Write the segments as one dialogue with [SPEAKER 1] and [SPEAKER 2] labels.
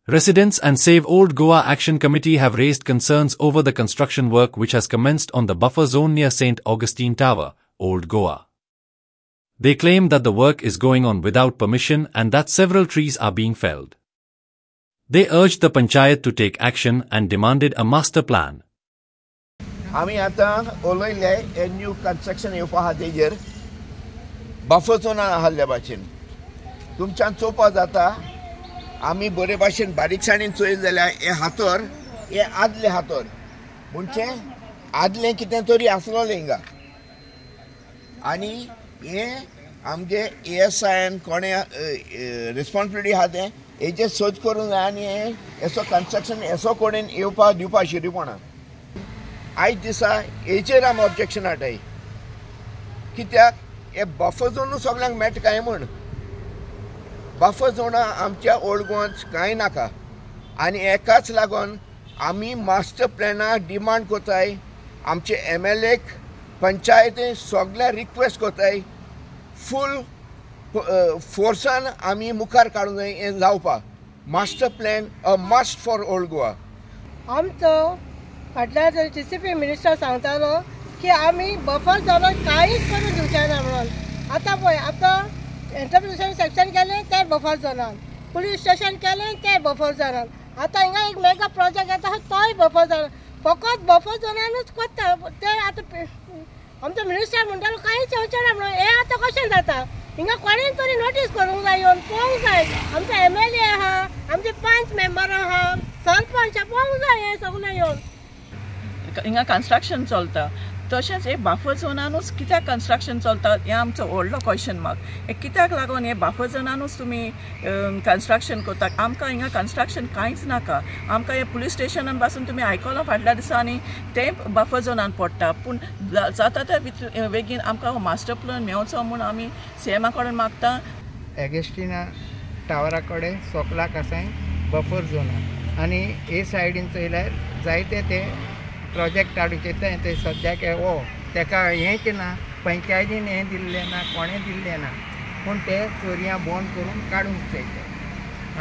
[SPEAKER 1] Residents and Save Old Goa Action Committee have raised concerns over the construction work which has commenced on the buffer zone near St. Augustine Tower, Old Goa. They claim that the work is going on without permission and that several trees are being felled. They urged the Panchayat to take action and demanded a master plan.
[SPEAKER 2] आम्ही आता उलयले new construction येवपा आहा तेजेर buffer झोनान आहल्या भाशेन तुमच्यान चोवपा जाता आमी बरे भाशेन बारीकसाणेन चोयल जाल्यार हे हातर हे आदले हातर म्हणजे आदले कितें तरी आसलोलें हिंगा आनी हे आमगे ASIन कोणे रिस्पॉन्सिबिलिटी आहा तें हेजेर सोद करूंक जाय आनी हेसो कंस्ट्रक्शन हेसो कोणेन येवपा दिवपा शिरीपणान आयज दिसा हेचेर आमी ऑब्जेक्शन हाडटाय कित्याक हे बफर झोनू सगळ्यांक मेळटा काय म्हण बफर झोना आमच्या ओल्ड गोवांत कांय नाका आनी हेकाच लागून आमी मास्टर प्लॅना डिमांड कोताय आमचे MLAक पंचायती सगळ्या रिक्वेस्ट कोताय फूल फोर्सान आमी मुखार काडूंक जाय हें जावपा master plan a must for old Goa
[SPEAKER 3] आमचो फाटल्या TCP मिनिस्टर सांगतालो की आमी बफर झोनाक कांयच करून दिवचे ना म्हणून आतां पळय आतां एंटरप्रिनेशन सेक्शन केलें तें बफर झोनान पुलीस स्टेशन केलें तें बफर झोनान आतां हिंगा एक मेगा प्रोजेक्ट येता तोय बफर झोनान फकत बफर झोनानूच कोत्ता ते आतां आमचो मिनिस्टर म्हणटालो कांयच येवचें ना म्हणून हें आतां कशें जाता हिंगा कोणेन तरी नोटीस करूंक जाय येवन पळोवंक जाय आमचो MLA आहा आमचे 5 मेंबर आहा सरपंच पळोवंक जाय हें सगळें येवन
[SPEAKER 4] हिंगा कंस्ट्रक्शन चलता तशेंच हे बफर झोनानूच कित्याक कंस्ट्रक्शन चलता हें आमचो व्हडलो क्वेश्चन मार्क हे कित्याक लागून हे बफर झोनानूच तुमी कंस्ट्रक्शन करता आमकां हिंगा कंस्ट्रक्शन कांयच नाका आमकां हे पुलीस स्टेशनान पासून तुमी आयकलां फाटल्या दिसांनी ते बफर झोनान पडटा पूण जाता त्या बेगीन आमकां हो मास्टर प्लॅन मेळचो म्हूण आमी CMA कडेन मागता
[SPEAKER 5] ऑगस्टिना टावरा कडेन सोकलाक आसाय बफर झोनान आनी हे सायडीन चोयल्यार जायते ते प्रोजेक्ट हाडूचे ते सद्याक हो तेका हेंच ना पंचायतीन हें दिल्लें ना कोणें दिल्लें ना पूण ते चोरयां बंद करून काडूंक जाय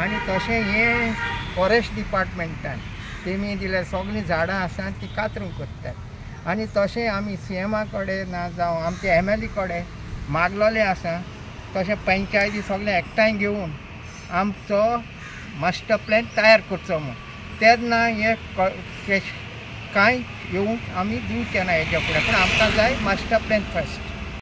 [SPEAKER 5] आनी तशें हें फॉरेस्ट डिपार्टमेंटान तेमी दिल्यार सगळीं झाडां आसात ती कातरूंक कोत्तात आनी तशें आमी CMA कडेन ना जावं आमचे MLA कडेन मागलोले आसा तशें पंचायती सगळें एकठांय घेवन आमचो मास्टर प्लॅन तयार करचो म्हूण तेन्ना हे कांय येवंक आमी दिवचे ना हेच्या फुडें पूण आमकां जाय मास्टर प्लॅन फर्स्ट